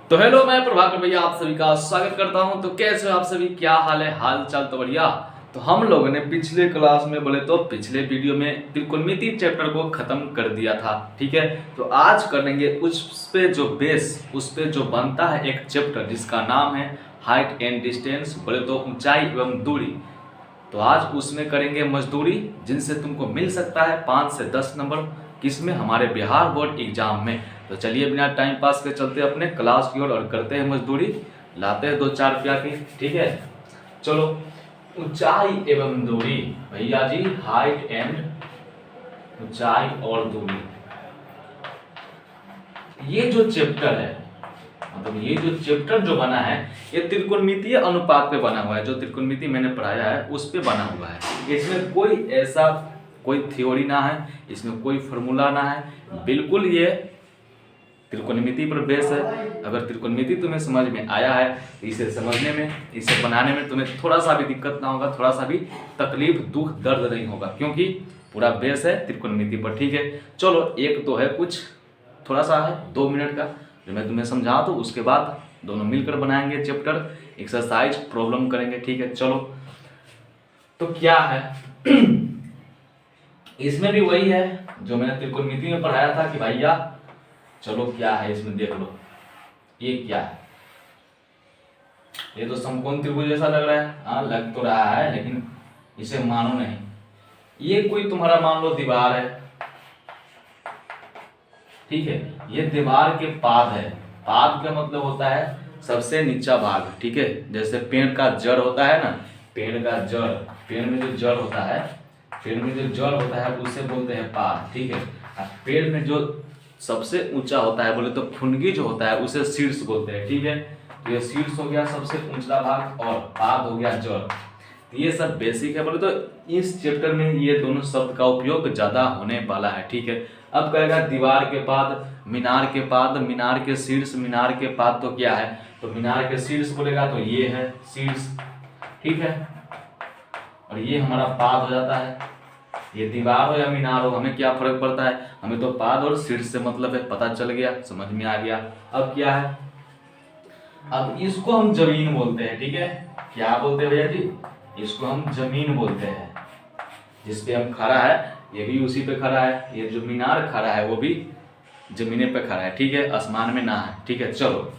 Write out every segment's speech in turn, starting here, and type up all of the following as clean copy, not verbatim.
तो हेलो, मैं प्रभाकर भैया आप सभी का स्वागत करता हूं। तो कैसे हो आप सभी, क्या हाल है? हाल चाल तो बढ़िया। तो हम लोगों ने पिछले क्लास में बोले तो पिछले वीडियो में त्रिकोणमिति चैप्टर को खत्म कर दिया था, ठीक है। तो आज करेंगे उस पे जो बेस, उस पे जो बनता है एक चैप्टर जिसका नाम है हाइट एंड डिस्टेंस, बोले तो ऊंचाई एवं दूरी। तो आज उसमें करेंगे मजदूरी, जिनसे तुमको मिल सकता है 5 से 10 नंबर, किसमें? हमारे बिहार बोर्ड एग्जाम में। तो चलिए बिना टाइम पास के चलते अपने क्लास की ओर और करते हैं मजदूरी, लाते हैं 2-4 रुपया की, ठीक है। चलो, ऊंचाई एवं दूरी भैया जी, हाइट एंड ऊंचाई और दूरी, ये जो चैप्टर है, मतलब ये जो चैप्टर जो बना है ये त्रिकोणमितीय अनुपात पे बना हुआ है। जो त्रिकोणमिति मैंने पढ़ाया है उस पे बना हुआ है। इसमें कोई ऐसा कोई थ्योरी ना है, इसमें कोई फॉर्मूला ना है, बिल्कुल ये त्रिकोणमिति पर बेस है। अगर त्रिकोणमिति तुम्हें समझ में आया है तो इसे समझने में, इसे बनाने में तुम्हें थोड़ा सा भी दिक्कत ना होगा, थोड़ा सा भी तकलीफ, दुख, दर्द नहीं होगा, क्योंकि पूरा बेस है त्रिकोणमिति पर, ठीक है। चलो, एक तो है कुछ थोड़ा सा है 2 मिनट का जो मैं तुम्हें समझा, तो उसके बाद दोनों मिलकर बनाएंगे चैप्टर, एक्सरसाइज, प्रॉब्लम करेंगे, ठीक है। चलो, तो क्या है इसमें भी वही है जो मैंने त्रिकोणमिति में पढ़ाया था कि भैया, चलो क्या है इसमें देख लो। ये क्या है? ये तो समकोण त्रिभुज जैसा लग रहा है, हाँ लग तो रहा है, लेकिन इसे मानो नहीं। ये कोई तुम्हारा मान लो दीवार है, ठीक है। ये दीवार के पाद है। पाद का मतलब होता है सबसे नीचा भाग, ठीक है। जैसे पेड़ का जड़ होता है ना, पेड़ का जड़, पेड़ में जो जड़ होता है, पेड़ में जो जड़ होता है उसे बोलते हैं पाद, ठीक है। और पेड़ में जो सबसे ऊंचा होता है बोले तो फुनगी जो होता है उसे शीर्ष बोलते हैं, ठीक है। तो ये शीर्ष हो गया सबसे ऊंचा भाग, और पाद हो गया जड़। तो ये सब बेसिक है, बोले तो इस चैप्टर में ये दोनों शब्द का उपयोग ज्यादा होने वाला है, ठीक है। अब कहेगा दीवार के पाद, मीनार के पाद, मीनार के शीर्ष, मीनार के पाद तो क्या है? तो मीनार के शीर्ष बोलेगा तो ये है शीर्ष, ठीक है। और ये हमारा पाद हो जाता है। ये दीवार हो या मीनार हो, हमें क्या फर्क पड़ता है? हमें तो पाद और शीर्ष से मतलब है, पता चल गया, समझ में आ गया। अब क्या है? अब इसको हम जमीन बोलते हैं, ठीक है। क्या बोलते हैं भैया जी? इसको हम जमीन बोलते हैं। जिसपे हम खड़ा है ये भी उसी पे खड़ा है, ये जो मीनार खड़ा है वो भी जमीने पे खड़ा है, ठीक है, आसमान में ना है, ठीक है। चलो,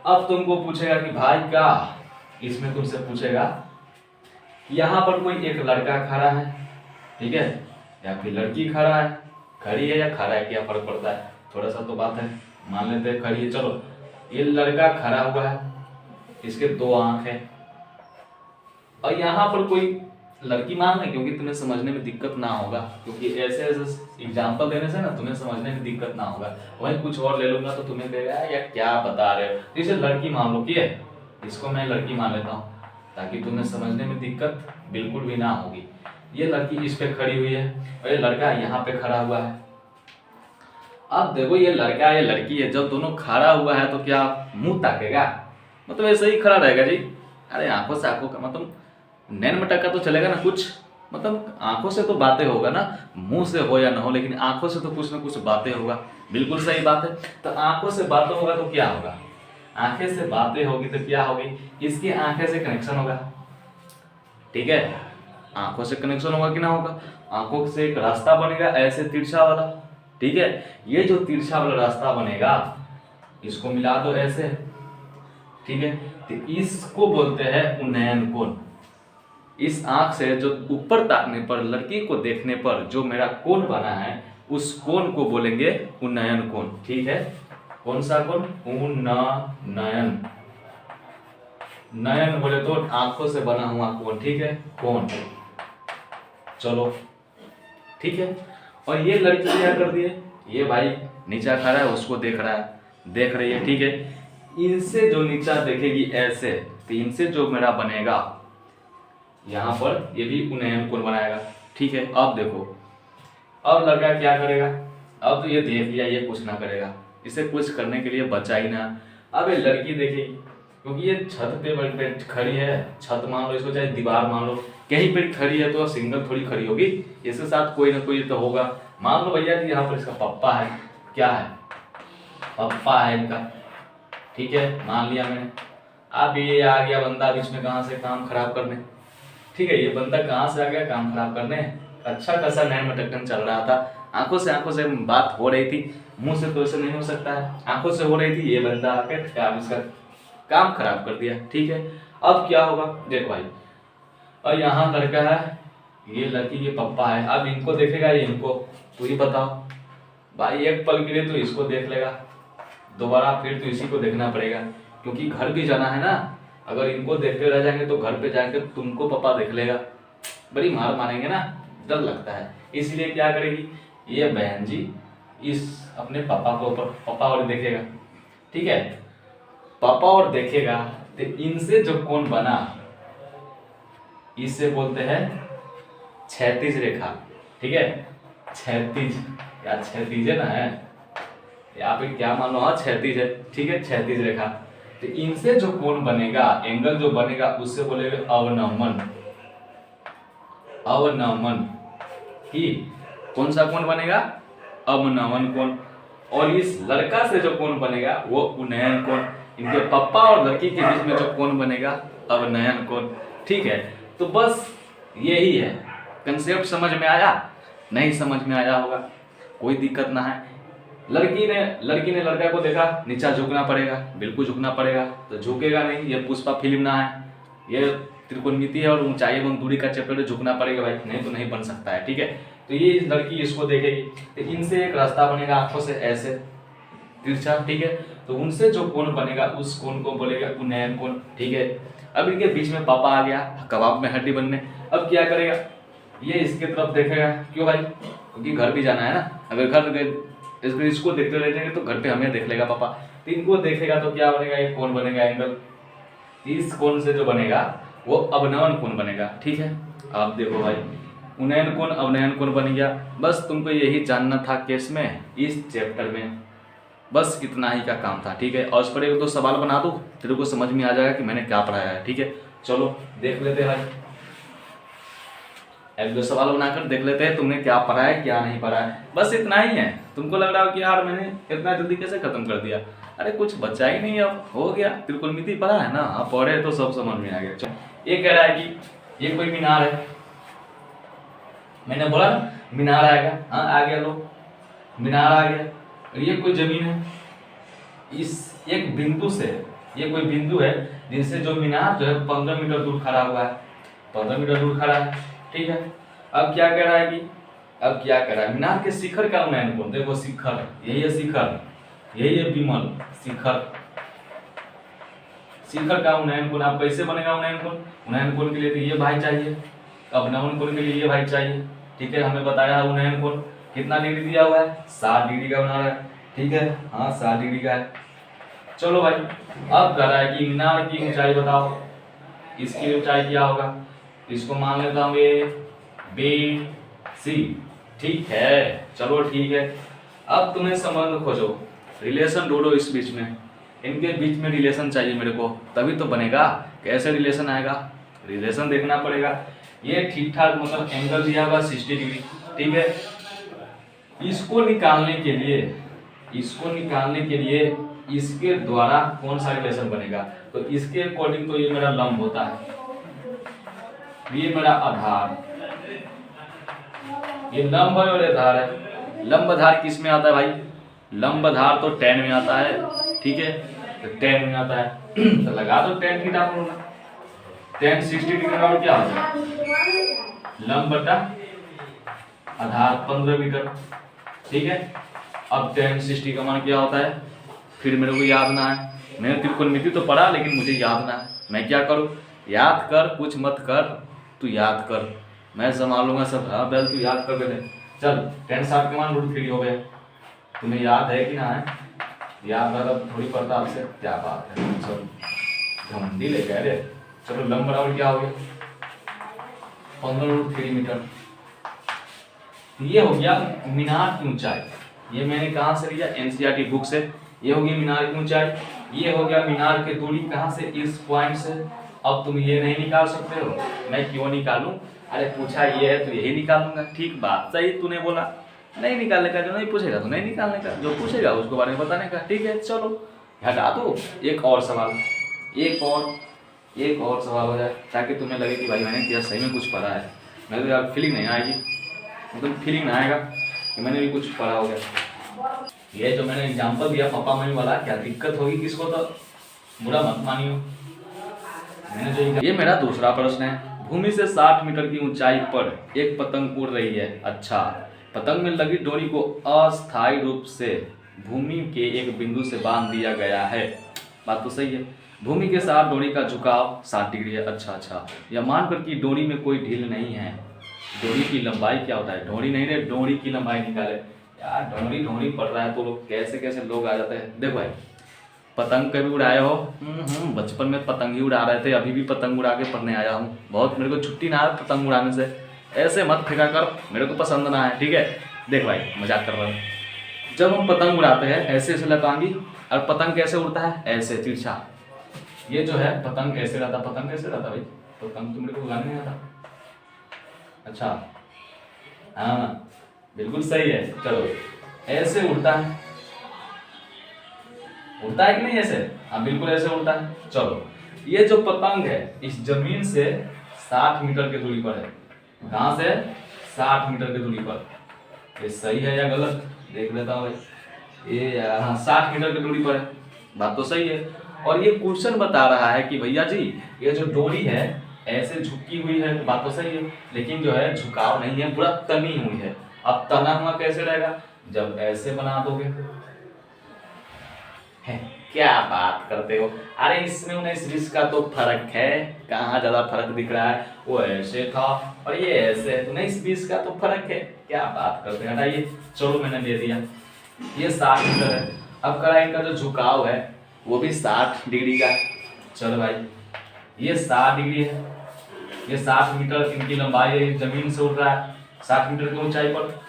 अब तुमको पूछेगा कि भाई क्या, इसमें तुमसे पूछेगा यहाँ पर कोई एक लड़का खड़ा है, ठीक है, या फिर लड़की खड़ा है, खड़ी है या खड़ा है, क्या फर्क पड़ता है? थोड़ा सा तो बात है, मान लेते हैं खड़ी है। चलो, ये लड़का खड़ा हुआ है, इसके 2 आंख है, और यहाँ पर कोई लड़की मान है, क्योंकि तुम्हें समझने में दिक्कत ना होगा, क्योंकि ऐसे ऐसे एग्जाम्पल देने से ना तुम्हें समझने में दिक्कत ना होगा। वहीं कुछ और ले लूंगा तो तुम्हें कहेगा यार क्या बता रहे हो। तो इसे लड़की मान लो, कि है, इसको मैं लड़की मान लेता हूँ ताकि तुम्हें समझने में दिक्कत बिल्कुल भी ना होगी। ये लड़की इस पे खड़ी हुई है और ये लड़का यहाँ पे खड़ा हुआ है। अब देखो, ये लड़का ये लड़की है, जब दोनों खड़ा हुआ है तो क्या मुंह ताकेगा? मतलब ऐसे ही खड़ा रहेगा जी? अरे आंखों से आंखों का मतलब नैन मटक्का तो चलेगा ना कुछ, मतलब आंखों से तो बातें होगा ना, मुंह से हो या ना हो, लेकिन आंखों से तो कुछ ना कुछ बातें होगा। बिल्कुल सही बात है। तो आंखों से बातें होगा तो क्या होगा? आंखें से बातें होगी तो क्या होगी? इसकी आंखें से कनेक्शन होगा, ठीक है। आंखों से कनेक्शन होगा कि ना होगा? आंखों से एक रास्ता बनेगा ऐसे तिरछा वाला, ठीक है। ये जो तिरछा वाला रास्ता बनेगा इसको मिला दो ऐसे, ठीक है। तो इसको बोलते हैं उन्नयन कोण। इस आंख से जो ऊपर ताकने पर, लड़की को देखने पर जो मेरा कोण बना है उस कोण को बोलेंगे उन्नयन कोण, ठीक है। कौन सा कोण? उन्नयन। नयन बोले तो आंखों से बना हुआ कोण, ठीक है, कोण। चलो, ठीक है। और ये लड़की क्या कर दिए, ये भाई नीचा खड़ा है, उसको देख रहा है, देख रही है, ठीक है। इनसे जो नीचा देखेगी ऐसे, तो इनसे जो मेरा बनेगा यहाँ पर, ये भी उन्नयन कोण बनाएगा, ठीक है। अब देखो, अब लड़का क्या करेगा? अब तो ये देख लिया, ये कुछ ना करेगा, इसे कुछ करने के लिए बचा ही ना। अब ये लड़की देखेगी, क्योंकि ये छत पे खड़ी है, छत मान लो इसको, चाहे दीवार मान लो, कहीं पे खड़ी है तो सिंगल थोड़ी खड़ी होगी, इसके साथ कोई ना कोई तो होगा। मान लो भैया कि यहाँ पर इसका पप्पा है, क्या है? पप्पा है इनका, ठीक है, मान लिया मैंने। अब ये आ गया बंदा बीच में कहाँ से काम खराब करने। ठीक है, ये बंदा कहाँ से आ गया काम खराब करने। अच्छा खासा नैन मटक्कन चल रहा था, आंखों से बात हो रही थी, मुंह से तो ऐसे नहीं हो सकता है, आंखों से हो रही थी। ये बंदा आकर क्या इसका काम खराब कर दिया। ठीक है, अब क्या होगा देखो भाई, और यहाँ लड़का है, ये लड़की के पापा है। अब इनको देखेगा ये इनको, तो ये बताओ भाई, एक पल के लिए तो इसको देख लेगा, दोबारा फिर तो इसी को देखना पड़ेगा, क्योंकि घर भी जाना है ना। अगर इनको देखते रह जाएंगे तो घर पे जाके तुमको पापा देख लेगा, बड़ी मार मारेंगे ना, डर लगता है। इसलिए क्या करेगी ये बहन जी, इस अपने पापा को पापा और देखेगा। ठीक है, पापा और देखेगा तो इनसे जो कोण बना, इससे बोलते हैं क्षैतिज रेखा। ठीक है, क्षैतिज या क्षैतिज है ना, है यहाँ पे क्या मान लो, हाँ क्षैतिज है। ठीक है, क्षैतिज रेखा, तो इनसे जो कोण बनेगा, एंगल जो बनेगा, उससे बोलेंगे अवनमन। अवनमन की कौन सा कोण बनेगा, अवनमन कोण। और इस लड़का से जो कोण बनेगा वो उन्नयन कोण। इनके पापा और लड़की के बीच में जो कोण बनेगा, अवनयन कोण। ठीक है, तो बस यही है कंसेप्ट। समझ में आया? नहीं समझ में आया होगा, कोई दिक्कत ना है। लड़की ने लड़का को देखा, नीचा झुकना पड़ेगा, बिल्कुल झुकना पड़ेगा, तो झुकेगा नहीं। ये पुष्पा फिल्म ना है, ये त्रिकोणमिति है और ऊंचाई एवं दूरी का चैप्टर, झुकना पड़ेगा भाई, नहीं तो नहीं बन सकता है। ठीक है, तो ये लड़की इसको देखेगी, तो इनसे एक रास्ता बनेगा आंखों से ऐसे तिरछा। ठीक है, तो उनसे जो कोण बनेगा उस कोण को बोलेगा उन्नयन कोण। ठीक है, अब इनके बीच में पापा आ गया कबाब में हड्डी बनने। अब क्या करेगा ये इसके तरफ देखेगा, क्यों भाई, क्योंकि घर भी जाना है ना। अगर घर गए इसको देखते रह जाएंगे तो घर पे हमें देख लेगा पापा, तो इनको देखेगा तो क्या बनेगा, ये कोण बनेगा एंगल। इस कोण से जो बनेगा वो अवनयन कोण बनेगा। ठीक है, आप देखो भाई, उन्नयन कोण अवनयन कोण बन गया। बस तुमको यही जानना था केस में, इस चैप्टर में बस इतना ही का काम था। ठीक है, और इस पर एक दो सवाल बना दो, तेरे को समझ में आ जाएगा कि मैंने क्या पढ़ाया है। ठीक है, चलो देख लेते हैं भाई, एक दो सवाल बनाकर देख लेते हैं तुमने क्या पढ़ा है क्या नहीं पढ़ा है। बस इतना ही है। तुमको लग रहा हो कि यार मैंने इतना जल्दी कैसे खत्म कर दिया, अरे कुछ बचा ही नहीं, अब हो गया। त्रिकोणमिति पढ़ा है ना, आप पढ़े तो सब समझ में आ गया। चलो, ये कह रहा है कि ये कोई मीनार है, मैंने बोला ना मीनार आएगा, हाँ आ गया, लो मीनार आ गया। और ये कोई जमीन है, इस एक बिंदु से, ये कोई बिंदु है जिनसे जो मीनार जो है 15 मीटर दूर खड़ा हुआ है, 15 मीटर दूर खड़ा है। ठीक है, अब क्या कह रहा है कि, अब क्या कह रहा है, मीनार के शिखर का उन्नयन कोण, देखो शिखर, यही है शिखर, यही है विमल शिखर। शिखर का उन्नयन कोण अब कैसे बनेगा उन्नयन कोण, उन्नयन कोण के लिए तो ये भाई चाहिए, अवनमन कोण के लिए ये भाई चाहिए। ठीक है, हमें बताया है उन्नयन कोण कितना डिग्री दिया हुआ है, 60 डिग्री का बना रहा है। ठीक है, हाँ 60 डिग्री का है। चलो भाई, अब कह रहा है कि मीनार की ऊंचाई बताओ, इसकी ऊंचाई क्या होगा, इसको मान लेता हूँ ये BC। ठीक है, चलो ठीक है। अब तुम्हें संबंध खोजो, रिलेशन ढूंढो इस बीच में, इनके बीच में रिलेशन चाहिए मेरे को, तभी तो बनेगा। कैसे रिलेशन आएगा, रिलेशन देखना पड़ेगा। ये ठीक ठाक मतलब एंगल दिया हुआ 60 डिग्री। ठीक है, इसको निकालने के लिए इसके द्वारा कौन सा रिलेशन बनेगा, तो इसके अकॉर्डिंग तो ये मेरा लंब होता है, ये मेरा आधार, ये लंब है और ये आधार है। लंब आधार किस में आता है भाई, लंब आधार तो tan में आता है। ठीक है, तो tan में आता है तो लगा दो tan theta formula, tan 60 degree का क्या होता है, लंब बटा आधार 15 मीटर। ठीक है, अब tan 60 का मान क्या होता है, फिर मेरे को याद ना है, मैंने त्रिकोणमिति तो पढ़ा लेकिन मुझे याद ना है। मैं क्या करूँ, याद कर, कुछ मत कर, तू याद कर, मैं संभालूंगा सब। हाँ बैल तू याद कर बेटे, चल tan 60 का मान √3 हो गया। तुम्हें याद है कि ना है, याद है थोड़ी पड़ता आपसे, क्या बात है, सब घमंडी ले कह रहे। चलो लंब बराबर क्या हो गया, 15√3 मीटर। ये हो गया मीनार की ऊंचाई, ये मैंने कहाँ से लिया, NCERT बुक से। ये हो गई मीनार की ऊंचाई, ये हो गया मीनार की दूरी कहाँ से, इस पॉइंट से। अब तुम ये नहीं निकाल सकते हो, मैं क्यों निकालूं, अरे पूछा ये है तो यही निकालूंगा। ठीक बात, सही तूने बोला, नहीं निकालने का, जो नहीं पूछेगा तो नहीं निकालने का, जो पूछेगा उसको बारे में बताने का। ठीक है, चलो हटा दो, एक और सवाल, एक और सवाल हो जाए ताकि तुम्हें लगे कि भाई मैंने किया सही में कुछ पढ़ा है। मैं तो यार फीलिंग नहीं आएगी, मतलब फीलिंग ना आएगा कि मैंने भी कुछ पढ़ा हो गया। ये जो मैंने एग्जाम्पल दिया पापा मम्मी वाला, क्या दिक्कत होगी किसको तो बुरा मत मानियो। मैंने जो ये मेरा दूसरा प्रश्न है, भूमि से 60 मीटर की ऊंचाई पर एक पतंग उड़ रही है। अच्छा, पतंग में लगी डोरी को अस्थायी रूप से भूमि के एक बिंदु से बांध दिया गया है। बात तो सही है। भूमि के साथ डोरी का झुकाव 60 डिग्री है। अच्छा, यह मानकर कि डोरी में कोई ढील नहीं है। डोरी की लंबाई क्या होता है, डोरी नहीं रे, डोरी की लंबाई निकाले यार। डोरी पड़ रहा है तो लोग कैसे लोग आ जाते हैं। देखो भाई, पतंग कभी उड़ाए हो? बचपन में पतंग ही उड़ा रहे थे, अभी भी पतंग उड़ा के पढ़ने आया हूँ। बहुत मेरे को छुट्टी ना है पतंग उड़ाने से। ऐसे मत फेंका कर, मेरे को पसंद ना है, ठीक है। देख भाई, मजाक कर रहा हूँ। जब हम पतंग उड़ाते हैं ऐसे लटांगी, और पतंग कैसे उड़ता है, ऐसे तिरछा। ये जो है पतंग ऐसे रहता। पतंग कैसे रहता भाई? पतंग तो मेरे को उड़ाने नहीं आता। अच्छा, हाँ बिल्कुल सही है। चलो, ऐसे उड़ता है कि नहीं? ऐसे, हाँ बिल्कुल ऐसे उड़ता है। चलो, ये जो पतंग है इस जमीन से 60 मीटर की दूरी पर है। कहाँ से? 60 मीटर की दूरी पर। ये सही है या गलत, देख लेता हूँ भाई। ये हाँ 60 मीटर की दूरी पर है, बात तो सही है। और ये क्वेश्चन बता रहा है कि भैया जी ये जो डोरी है ऐसे झुकी हुई है, बात तो सही है, लेकिन जो है झुकाव नहीं है, पूरा तनी हुई है। अब तना हुआ कैसे रहेगा? जब ऐसे बना दोगे। है, क्या बात करते हो? अरे इसमें 19-20 का तो फर्क है, कहाँ ज्यादा फर्क दिख रहा है? वो ऐसे था और ये ऐसे, 19-20 का तो फर्क है। क्या बात करते हैं, हटाइए। चलो मैंने दे दिया, ये 60 मीटर है। अब करा इनका जो झुकाव है वो भी 60 डिग्री का। चलो भाई, ये 60 डिग्री है, ये 60 मीटर इनकी लंबाई है। जमीन से उड़ रहा है 60 मीटर की ऊंचाई पर,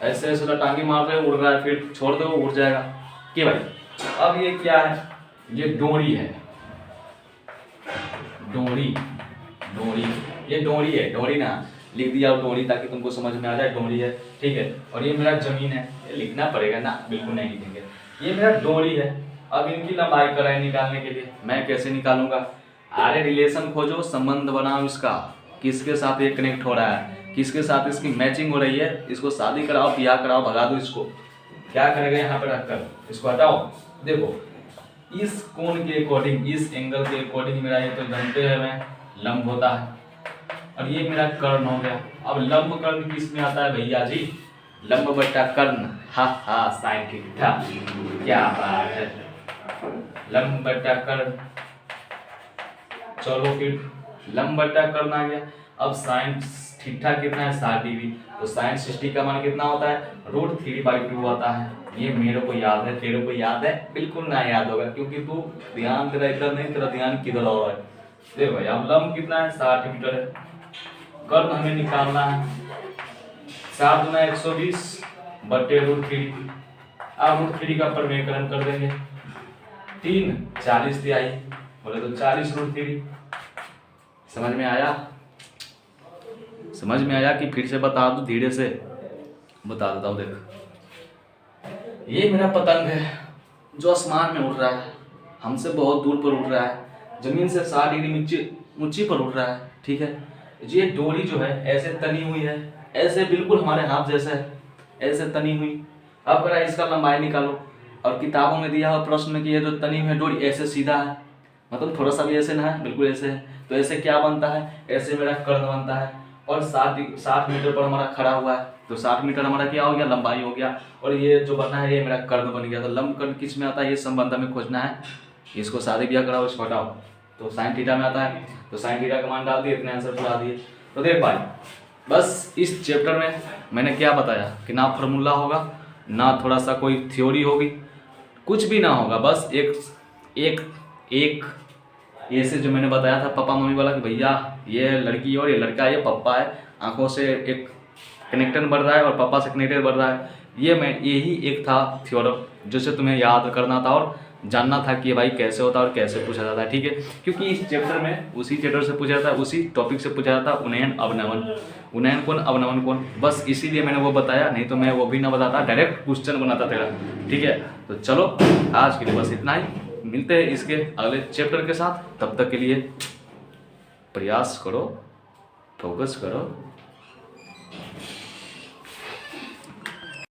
ऐसे टांगी मार रहे उड़ रहा है, फिर छोड़ दो उड़ जाएगा। कि भाई अब ये क्या है? ये डोरी है, डोरी ये डोरी है। डोरी ना लिख दिया डोरी ताकि तुमको समझ में आ जाए, डोरी है, ठीक है। और ये मेरा जमीन है, ये लिखना पड़ेगा ना? बिल्कुल नहीं लिखेंगे। ये मेरा डोरी है। अब इनकी लंबाई कराए निकालने के लिए मैं कैसे निकालूंगा? अरे रिलेशन खोजो, संबंध बनाओ इसका, किसके साथ ये कनेक्ट हो रहा है, किसके साथ इसकी मैचिंग हो रही है। इसको शादी कराओ, ब्याह कराओ, भगा दो इसको। क्या करेगा यहाँ पे रखकर? इसको हटाओ। देखो, इस कोण के अकॉर्डिंग, इस एंगल के अकॉर्डिंग मेरा ये तो जानते हैं मैं लंब होता है, और ये मेरा कर्ण हो गया। अब लंब कर्ण किस में आता है भैया जी? लंब बट्टा कर्ण, हा साइन थीटा। क्या बात है, लंब बट्टा कर्ण। चलो फिर लंब बट्टा कर्ण आ गया। अब साइन थीटा कितना है? 60 डिग्री। तो साइन 60 का मान कितना होता है? √3/2 आता है। ये मेरे को याद है, तेरे को याद है? बिल्कुल ना याद होगा, क्योंकि तू ध्यान तेरा इधर नहीं, तेरा ध्यान किधर हो रहा है। देखो भाई, अब लंब कितना है? 60 मीटर है। कर्ण हमें निकालना है, 7 × 120 बटे √3। अब √3 का प्रमेयकरण कर देंगे। 3 40 तिहाई, बोले तो 40√3। समझ में आया? समझ में आया कि फिर से बता दो? धीरे से बता देता हूँ। देख, ये मेरा पतंग है जो आसमान में उड़ रहा है, हमसे बहुत दूर पर उड़ रहा है, जमीन से 60 डिग्री ऊंची पर उड़ रहा है, ठीक है। ये डोरी जो है ऐसे तनी हुई है, ऐसे बिल्कुल हमारे हाथ जैसा है, ऐसे तनी हुई। अब करा इसका लंबाई निकालो, और किताबों में दिया हुआ प्रश्न में कि ये जो तनी हुई है डोरी ऐसे सीधा है, मतलब थोड़ा सा भी ऐसे ना है, बिल्कुल ऐसे है। तो ऐसे क्या बनता है? ऐसे मेरा कर्ण बनता है। और 60 मीटर पर हमारा खड़ा हुआ है, तो 60 मीटर हमारा क्या हो गया? लंबाई हो गया। और ये जो बना है ये मेरा कर्ण बन गया। तो लंब कर्ण किस में आता है? ये संबंध में खोजना है। इसको शादी ब्याह कराओ, इसको हटाओ, तो साइन थीटा में आता है। तो साइन थीटा का मान डाल दिए, इतने आंसर पूरा दिए। तो देख भाई, बस इस चैप्टर में मैंने क्या बताया कि ना फार्मूला होगा, ना थोड़ा सा कोई थ्योरी होगी, कुछ भी ना होगा। बस एक ये से जो मैंने बताया था पापा मम्मी वाला कि भैया ये लड़की और ये लड़का, ये पप्पा है, आंखों से एक कनेक्शन बढ़ रहा है और पापा से कनेक्टेड बढ़ रहा है। यही एक था थ्योरम जिसे तुम्हें याद करना था और जानना था कि भाई कैसे होता है और कैसे पूछा जाता है, ठीक है। क्योंकि इस चैप्टर में उसी चैप्टर से पूछा जाता है, उसी टॉपिक से पूछा जाता है, उन्नयन अवनमन, उन्नयन कोण अवनमन कोण। बस इसीलिए मैंने वो बताया, नहीं तो मैं वो भी ना बताता, डायरेक्ट क्वेश्चन बनाता तेरा, ठीक है। तो चलो आज के लिए बस इतना ही। मिलते हैं इसके अगले चैप्टर के साथ। तब तक के लिए प्रयास करो, फोकस करो।